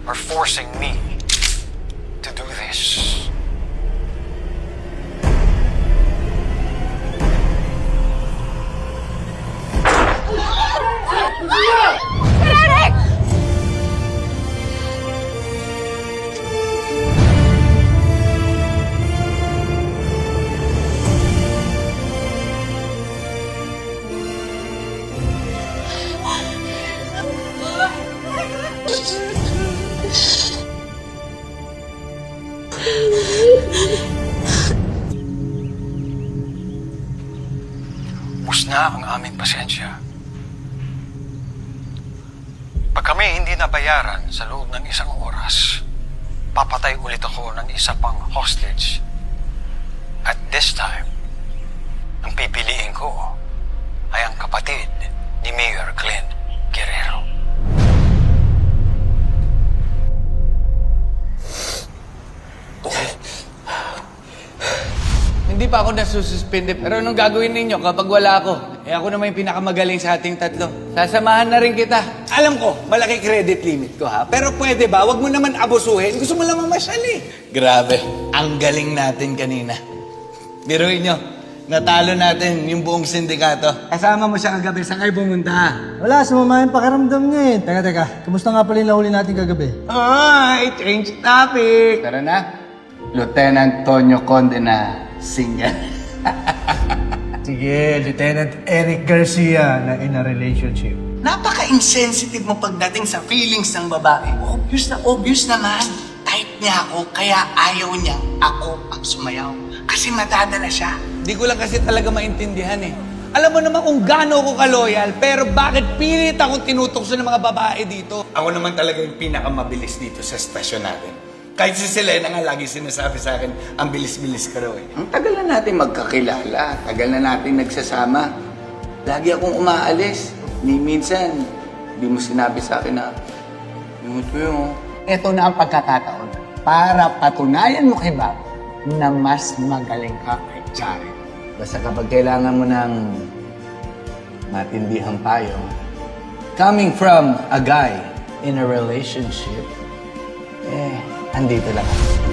are forcing me to do this. Eric! Ubus na ang aming pasensya. Pag kami hindi nabayaran sa loob ng isang oras, papatay ulit ako ng isa pang hostage. At this time, ang pipiliin ko ay ang kapatid ni Mayor Glenn Guerrero. Hindi pa ako nasususpende, pero anong gagawin ninyo kapag wala ako? Ako naman yung pinakamagaling sa ating tatlo. Sasamahan na rin kita. Alam ko, malaki credit limit ko ha. Pero pwede ba? Wag mo naman abusuhin. Gusto mo lang mamasyal eh. Grabe, ang galing natin kanina. Biruin nyo, natalo natin yung buong sindikato. Kasama mo siya kagabi. Saan kayo pumunta? Wala, sumama yung pakiramdam niya eh. Teka, kumusta nga pala yung nahuli natin kagabi? Ay, change topic. Tara na, Lieutenant Tonyo Conde na single. Sige, Lieutenant Eric Garcia na in a relationship. Napaka-insensitive mo pagdating sa feelings ng babae. Obvious naman. Type niya ako, kaya ayaw niya ako ang sumayaw. Kasi matadala siya. Di ko lang kasi talaga maintindihan eh. Alam mo naman kung gaano ako ka-loyal, pero bakit pilit akong tinutokso ng mga babae dito? Ako naman talaga yung pinakamabilis dito sa stasyon natin. Kahit si Selena nga lagi sinasabi sa akin, ang bilis-bilis ka raw eh. Ang tagal na natin magkakilala, tagal na natin nagsasama. Lagi akong umaalis. Ni minsan, di mo sinabi sa akin na, Ito na ang pagkakataon para patunayan mo kay Bob na mas magaling ka kay Jared. basta kapag kailangan mo ng matindihang payo, coming from a guy in a relationship, andito lang ako.